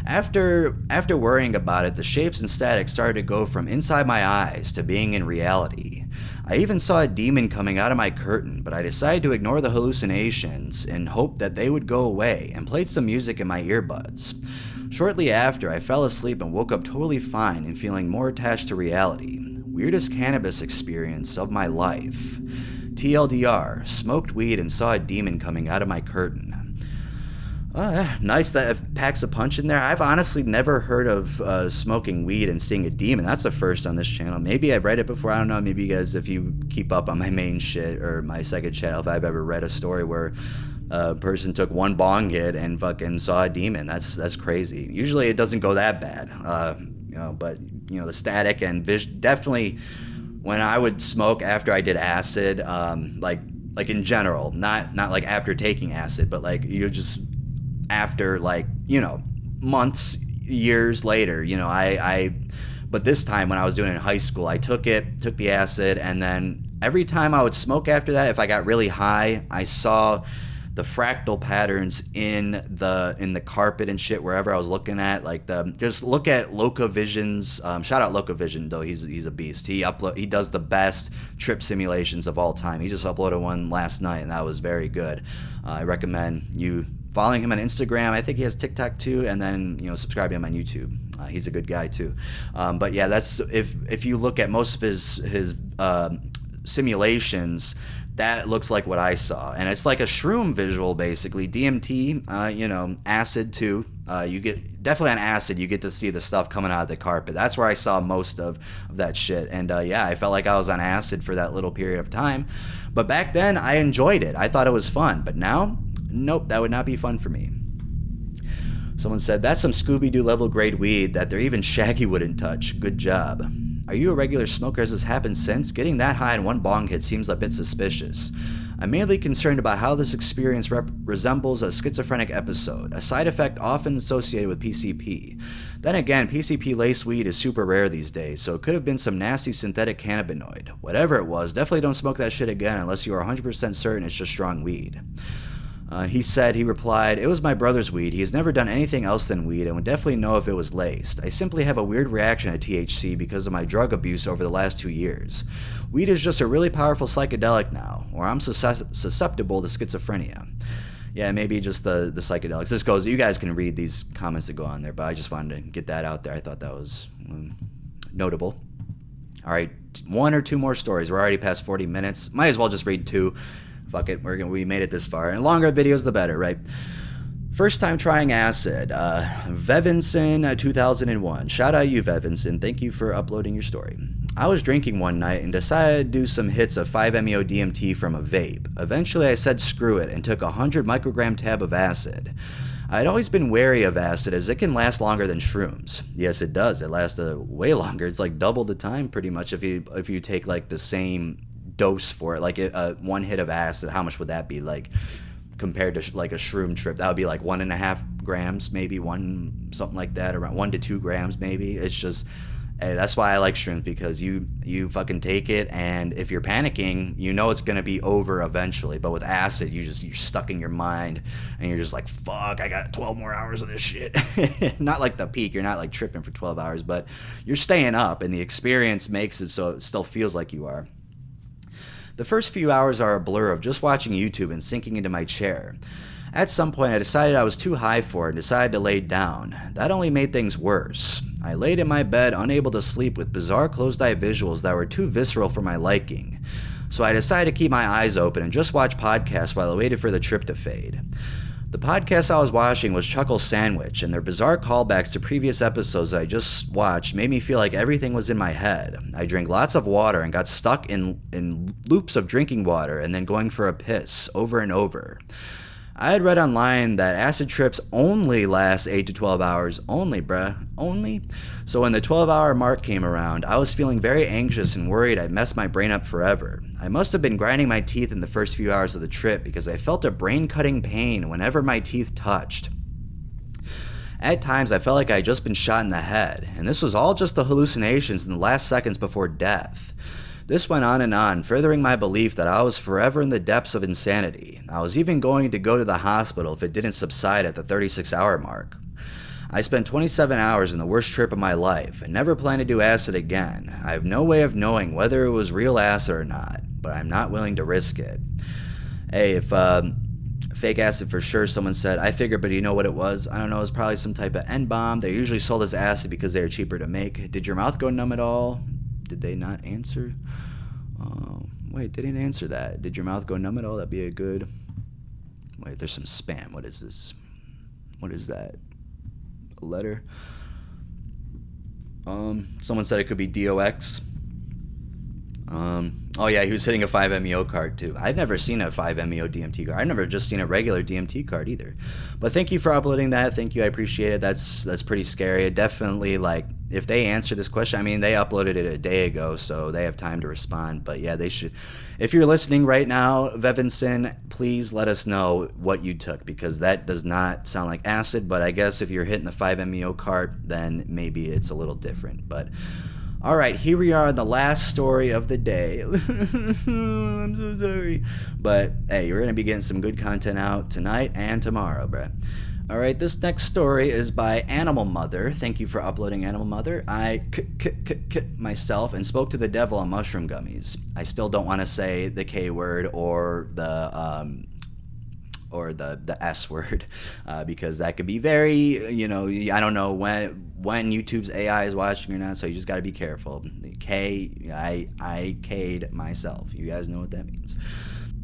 After worrying about it, the shapes and static started to go from inside my eyes to being in reality. I even saw a demon coming out of my curtain, but I decided to ignore the hallucinations and hope that they would go away, and played some music in my earbuds. Shortly after, I fell asleep and woke up totally fine and feeling more attached to reality. Weirdest cannabis experience of my life. TLDR, smoked weed and saw a demon coming out of my curtain. Nice that it packs a punch in there. I've honestly never heard of smoking weed and seeing a demon. That's the first on this channel. Maybe I've read it before. I don't know. Maybe you guys, if you keep up on my main shit or my second channel, if I've ever read a story where a person took one bong hit and fucking saw a demon. That's crazy. Usually it doesn't go that bad. But the static and vision, definitely when I would smoke after I did acid, like in general, not like after taking acid, but like you just after months, years later, but this time when I was doing it in high school, I took the acid, and then every time I would smoke after that, if I got really high, I saw the fractal patterns in the carpet and shit wherever I was looking at. Just look at Locovision's shout out Locovision, though he's a beast. He does the best trip simulations of all time. He just uploaded one last night and that was very good. I recommend you following him on Instagram. I think he has TikTok too, and then subscribe to him on YouTube. He's a good guy too. But yeah, that's if you look at most of his simulations, that looks like what I saw, and it's like a shroom visual basically. DMT, acid too. You get definitely on acid, you get to see the stuff coming out of the carpet. That's where I saw most of that shit, and yeah, I felt like I was on acid for that little period of time. But back then, I enjoyed it. I thought it was fun, but now, nope, that would not be fun for me. Someone said, that's some Scooby-Doo level grade weed that even Shaggy wouldn't touch. Good job. Are you a regular smoker? Has this happened since? Getting that high in one bong hit seems a bit suspicious. I'm mainly concerned about how this experience resembles a schizophrenic episode, a side effect often associated with PCP. Then again, PCP lace weed is super rare these days, so it could have been some nasty synthetic cannabinoid. Whatever it was, definitely don't smoke that shit again unless you are 100% certain it's just strong weed. He replied, it was my brother's weed. He has never done anything else than weed and would definitely know if it was laced. I simply have a weird reaction to THC because of my drug abuse over the last 2 years. Weed is just a really powerful psychedelic now, or I'm susceptible to schizophrenia. Yeah, maybe just the psychedelics. This goes, you guys can read these comments that go on there, but I just wanted to get that out there. I thought that was notable. All right, 1 or 2 more stories. We're already past 40 minutes. Might as well just read 2. Fuck it, we made it this far. And longer videos, the better, right? First time trying acid. Vevinson 2001. Shout out you, Vevinson. Thank you for uploading your story. I was drinking one night and decided to do some hits of 5-MeO DMT from a vape. Eventually I said screw it and took a 100 microgram tab of acid. I'd always been wary of acid as it can last longer than shrooms. Yes, it does. It lasts way longer. It's like double the time pretty much if you take like the same dose for it. Like one hit of acid, how much would that be like compared to like a shroom trip? That would be like 1.5 grams, maybe something like that, around 1 to 2 grams maybe. It's just, hey, that's why I like shrooms, because you fucking take it, and if you're panicking, it's gonna be over eventually. But with acid, you're stuck in your mind, and you're just like, fuck, I got 12 more hours of this shit. Not like the peak, you're not like tripping for 12 hours, but you're staying up, and the experience makes it so it still feels like you are. The first few hours are a blur of just watching YouTube and sinking into my chair. At some point, I decided I was too high for it and decided to lay down. That only made things worse. I laid in my bed, unable to sleep, with bizarre closed-eye visuals that were too visceral for my liking. So I decided to keep my eyes open and just watch podcasts while I waited for the trip to fade. The podcast I was watching was Chuckle Sandwich, and their bizarre callbacks to previous episodes I just watched made me feel like everything was in my head. I drank lots of water and got stuck in loops of drinking water and then going for a piss over and over. I had read online that acid trips only last 8 to 12 hours. Only, bruh. Only? So when the 12-hour mark came around, I was feeling very anxious and worried I'd messed my brain up forever. I must have been grinding my teeth in the first few hours of the trip because I felt a brain-cutting pain whenever my teeth touched. At times, I felt like I had just been shot in the head, and this was all just the hallucinations in the last seconds before death. This went on, furthering my belief that I was forever in the depths of insanity. I was even going to go to the hospital if it didn't subside at the 36-hour mark. I spent 27 hours in the worst trip of my life and never plan to do acid again. I have no way of knowing whether it was real acid or not, but I'm not willing to risk it. Hey, if fake acid for sure, someone said. I figured, but do you know what it was? I don't know, it was probably some type of N-bomb. They're usually sold as acid because they are cheaper to make. Did your mouth go numb at all? Did they not answer? Wait, they didn't answer that. Did your mouth go numb at all? That'd be a good... Wait, there's some spam. What is this? What is that? A letter? Someone said it could be DOX. Oh yeah, he was hitting a 5-MeO card too. I've never seen a 5-MeO DMT card. I've never just seen a regular DMT card either. But thank you for uploading that. Thank you, I appreciate it. That's pretty scary. It definitely, like, if they answer this question, I mean, they uploaded it a day ago, so they have time to respond. But yeah, they should. If you're listening right now, Vevinson, please let us know what you took, because that does not sound like acid. But I guess if you're hitting the 5-MeO card, then maybe it's a little different. But all right, here we are, the last story of the day. I'm so sorry. But hey, you're going to be getting some good content out tonight and tomorrow, bruh. All right, this next story is by Animal Mother. Thank you for uploading, Animal Mother. I myself and spoke to the devil on mushroom gummies. I still don't want to say the K word or the S word, because that could be very, I don't know when YouTube's AI is watching or not, so you just got to be careful. I K'd myself. You guys know what that means.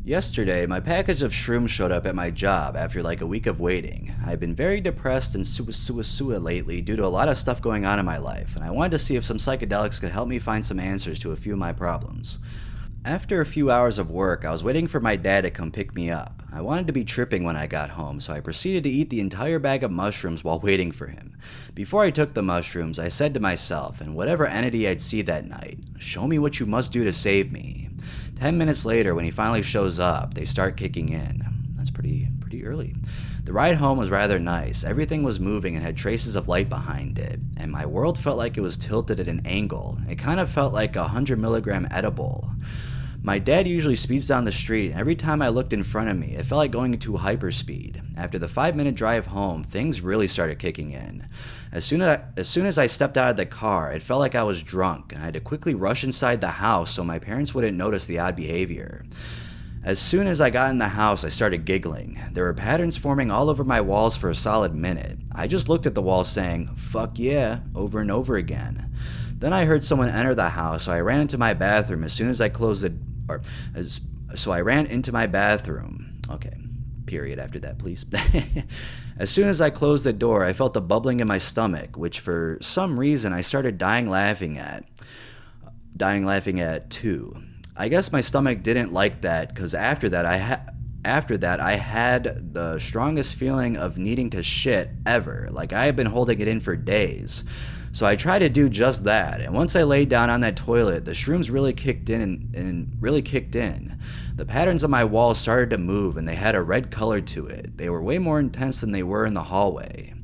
Yesterday, my package of shrooms showed up at my job after like a week of waiting. I've been very depressed and sua lately due to a lot of stuff going on in my life, and I wanted to see if some psychedelics could help me find some answers to a few of my problems. After a few hours of work, I was waiting for my dad to come pick me up. I wanted to be tripping when I got home, so I proceeded to eat the entire bag of mushrooms while waiting for him. Before I took the mushrooms, I said to myself, and whatever entity I'd see that night, show me what you must do to save me. 10 minutes later, when he finally shows up, they start kicking in. That's pretty early. The ride home was rather nice. Everything was moving and had traces of light behind it, and my world felt like it was tilted at an angle. It kind of felt like a 100-milligram edible. My dad usually speeds down the street, and every time I looked in front of me, it felt like going into hyperspeed. After the 5-minute drive home, things really started kicking in. As soon as I stepped out of the car, it felt like I was drunk, and I had to quickly rush inside the house so my parents wouldn't notice the odd behavior. As soon as I got in the house, I started giggling. There were patterns forming all over my walls for a solid minute. I just looked at the wall saying, "Fuck yeah," over and over again. Then I heard someone enter the house, so I ran into my bathroom as soon as I closed the... So I ran into my bathroom. Okay, period after that, please. As soon as I closed the door, I felt a bubbling in my stomach, which for some reason I started dying laughing at too. I guess my stomach didn't like that, because after that I had the strongest feeling of needing to shit ever. Like I had been holding it in for days. So I tried to do just that, and once I laid down on that toilet, the shrooms really kicked in. The patterns on my walls started to move, and they had a red color to it. They were way more intense than they were in the hallway.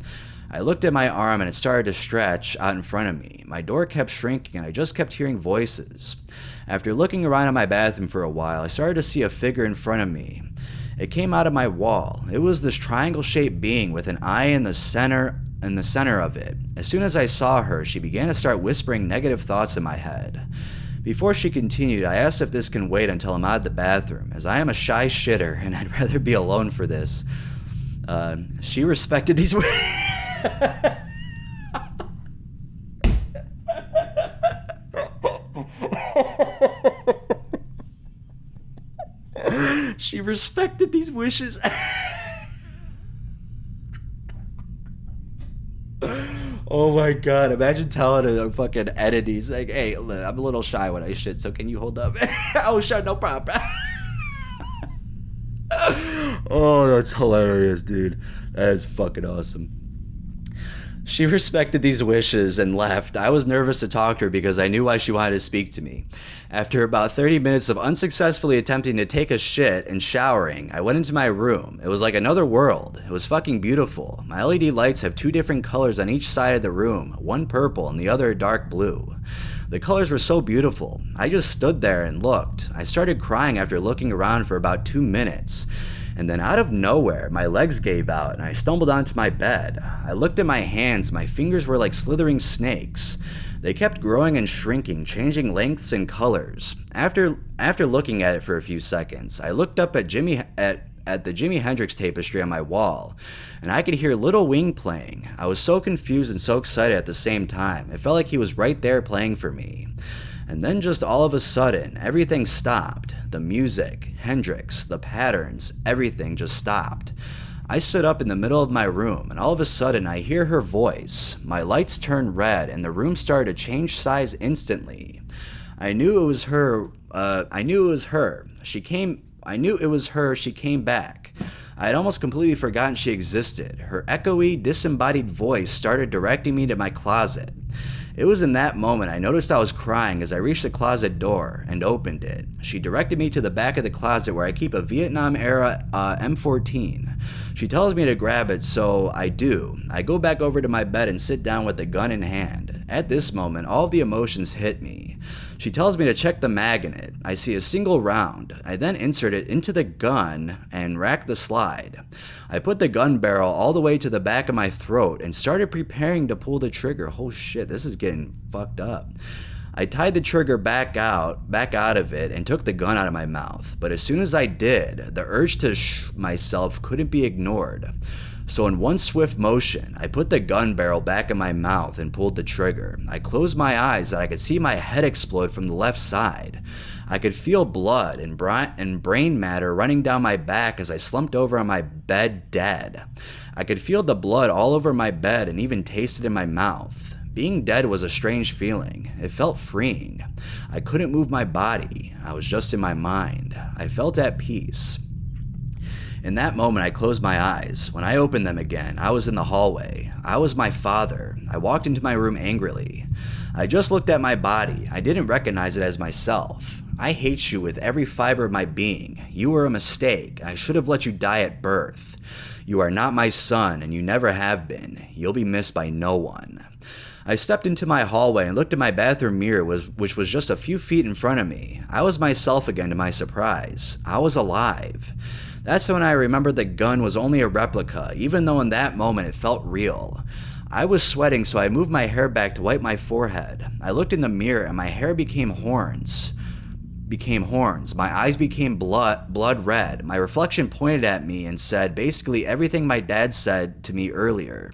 I looked at my arm, and it started to stretch out in front of me. My door kept shrinking, and I just kept hearing voices. After looking around in my bathroom for a while, I started to see a figure in front of me. It came out of my wall. It was this triangle-shaped being with an eye in the center of it. As soon as I saw her, she began to start whispering negative thoughts in my head. Before she continued, I asked if this can wait until I'm out of the bathroom, as I am a shy shitter and I'd rather be alone for this. She respected these She respected these wishes. Oh my god, imagine telling a fucking entities like, "Hey, I'm a little shy when I shit, so can you hold up?" Oh, sure, no problem. Oh, that's hilarious, dude. That is fucking awesome. She respected these wishes and left. I was nervous to talk to her because I knew why she wanted to speak to me. After about 30 minutes of unsuccessfully attempting to take a shit and showering, I went into my room. It was like another world. It was fucking beautiful. My LED lights have 2 different colors on each side of the room, one purple and the other dark blue. The colors were so beautiful. I just stood there and looked. I started crying after looking around for about 2 minutes. And then out of nowhere, my legs gave out and I stumbled onto my bed. I looked at my hands, my fingers were like slithering snakes. They kept growing and shrinking, changing lengths and colors. After looking at it for a few seconds, I looked up at the Jimi Hendrix tapestry on my wall, and I could hear Little Wing playing. I was so confused and so excited at the same time. It felt like he was right there playing for me. And then just all of a sudden, everything stopped. The music, Hendrix, the patterns, everything just stopped. I stood up in the middle of my room, and all of a sudden I hear her voice. My lights turned red, and the room started to change size instantly. I knew it was her. She came back. I had almost completely forgotten she existed. Her echoey, disembodied voice started directing me to my closet. It was in that moment I noticed I was crying as I reached the closet door and opened it. She directed me to the back of the closet where I keep a Vietnam-era M14. She tells me to grab it, so I do. I go back over to my bed and sit down with the gun in hand. At this moment, all of the emotions hit me. She tells me to check the mag in it. I see a single round. I then insert it into the gun and rack the slide. I put the gun barrel all the way to the back of my throat and started preparing to pull the trigger. Oh shit, this is getting fucked up. I tied the trigger back out of it and took the gun out of my mouth. But as soon as I did, the urge to myself couldn't be ignored. So in one swift motion, I put the gun barrel back in my mouth and pulled the trigger. I closed my eyes and I could see my head explode from the left side. I could feel blood and brain matter running down my back as I slumped over on my bed dead. I could feel the blood all over my bed and even taste it in my mouth. Being dead was a strange feeling. It felt freeing. I couldn't move my body. I was just in my mind. I felt at peace. In that moment, I closed my eyes. When I opened them again, I was in the hallway. I was my father. I walked into my room angrily. I just looked at my body. I didn't recognize it as myself. I hate you with every fiber of my being. You were a mistake. I should have let you die at birth. You are not my son, and you never have been. You'll be missed by no one. I stepped into my hallway and looked at my bathroom mirror, which was just a few feet in front of me. I was myself again to my surprise. I was alive. That's when I remembered the gun was only a replica, even though in that moment it felt real. I was sweating, so I moved my hair back to wipe my forehead. I looked in the mirror and my hair became horns. My eyes became blood red. My reflection pointed at me and said basically everything my dad said to me earlier.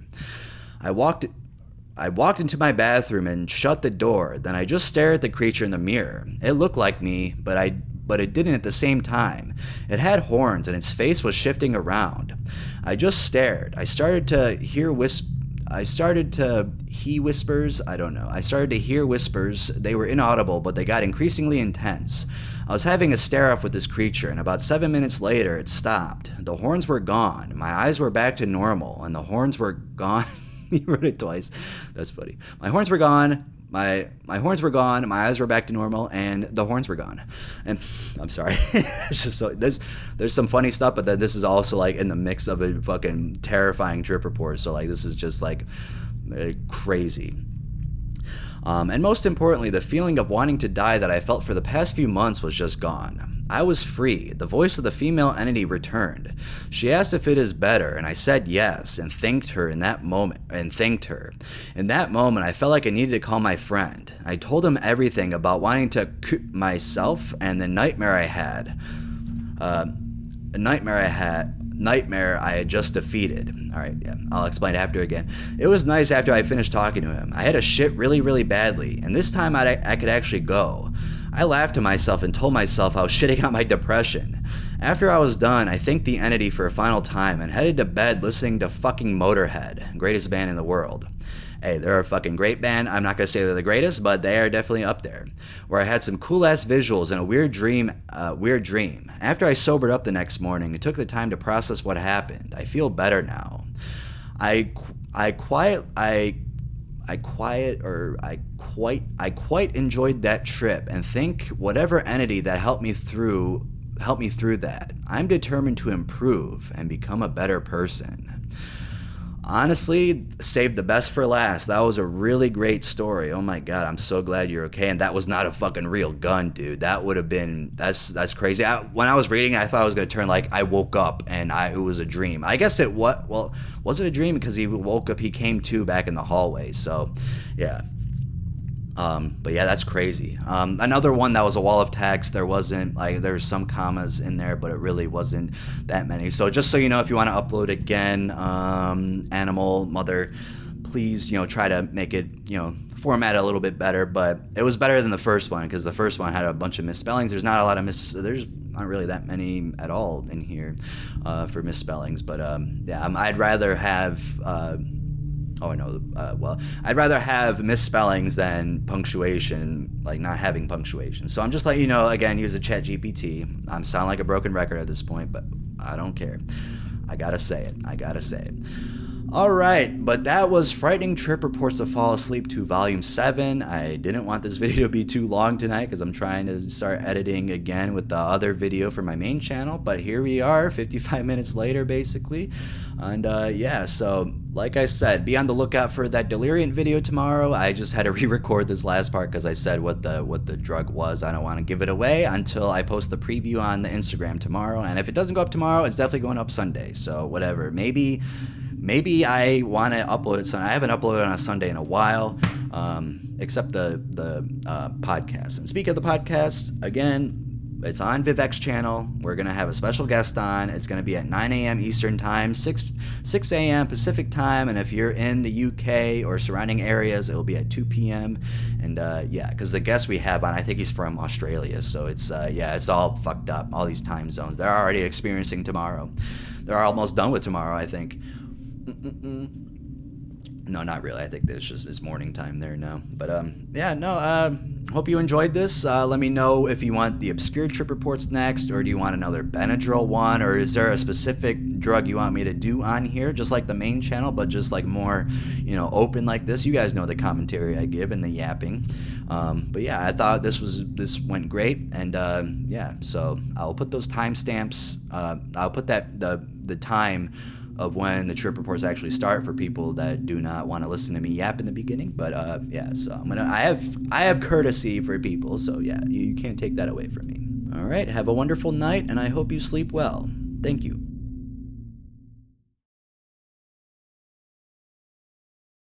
I walked into my bathroom and shut the door. Then I just stared at the creature in the mirror. It looked like me, but it didn't at the same time. It had horns and its face was shifting around. I just stared. I started to hear whispers. I started to hear whispers. They were inaudible, but they got increasingly intense. I was having a stare-off with this creature, and about 7 minutes later, it stopped. The horns were gone. My eyes were back to normal, and the horns were gone. You wrote it twice. That's funny. My horns were gone. My horns were gone. My eyes were back to normal, and the horns were gone. And I'm sorry. It's just so there's some funny stuff, but then this is also like in the mix of a fucking terrifying trip report. So like this is just like crazy. And most importantly, the feeling of wanting to die that I felt for the past few months was just gone. I was free. The voice of the female entity returned. She asked if it is better, and I said yes, and thanked her in that moment. In that moment, I felt like I needed to call my friend. I told him everything about wanting to myself and the nightmare I had. Nightmare I had just defeated. Alright, yeah, I'll explain after again. It was nice after I finished talking to him. I had a shit really, really badly, and this time I could actually go. I laughed to myself and told myself I was shitting out my depression. After I was done, I thanked the entity for a final time and headed to bed listening to fucking Motorhead, greatest band in the world. Hey, they're a fucking great band. I'm not going to say they're the greatest, but they are definitely up there. Where I had some cool-ass visuals and a weird dream. After I sobered up the next morning and took the time to process what happened, I feel better now. I quite enjoyed that trip and thank whatever entity that helped me through that. I'm determined to improve and become a better person. Honestly, saved the best for last. That was a really great story. Oh my god, I'm so glad you're okay. And that was not a fucking real gun, dude. That would have been that's crazy. When I was reading, I thought I was gonna turn like I woke up and it was a dream. I guess was it a dream? Because he woke up, he came to back in the hallway. So yeah. But yeah, that's crazy. Another one that was a wall of text. There's some commas in there, but it really wasn't that many. So just so you know, if you want to upload again, animal, mother, please, try to make it, format a little bit better, but it was better than the first one because the first one had a bunch of misspellings. There's not a lot of there's not really that many at all in here for misspellings, but yeah, I'd rather have I'd rather have misspellings than punctuation, like not having punctuation. So I'm just letting you know, again, use a chat GPT. I'm sound like a broken record at this point, but I don't care. I gotta say it. All right, but that was Frightening Trip Reports to Fall Asleep to Volume 7. I didn't want this video to be too long tonight because I'm trying to start editing again with the other video for my main channel, but here we are, 55 minutes later, basically. And yeah, so like I said, be on the lookout for that Deliriant video tomorrow. I just had to re-record this last part because I said what the drug was. I don't want to give it away until I post the preview on the Instagram tomorrow, and if it doesn't go up tomorrow, it's definitely going up Sunday, so whatever. Maybe I want to upload it Sunday. I haven't uploaded on a Sunday in a while, except the podcast. And speaking of the podcast, again, it's on Vivek's channel. We're going to have a special guest on. It's going to be at 9 a.m. Eastern Time, 6 a.m. Pacific Time. And if you're in the UK or surrounding areas, it will be at 2 p.m. And yeah, because the guest we have on, I think he's from Australia. So it's, yeah, it's all fucked up, all these time zones. They're already experiencing tomorrow. They're almost done with tomorrow, I think. No, not really. I think it's morning time there now. But yeah, no. Hope you enjoyed this. Let me know if you want the obscure trip reports next, or do you want another Benadryl one, or is there a specific drug you want me to do on here, just like the main channel, but just like more, open like this. You guys know the commentary I give and the yapping. But yeah, I thought this went great, and yeah. So I'll put those timestamps. I'll put the time of when the trip reports actually start for people that do not want to listen to me yap in the beginning. But yeah, so I have courtesy for people, so yeah, you can't take that away from me. All right, have a wonderful night, and I hope you sleep well. Thank you.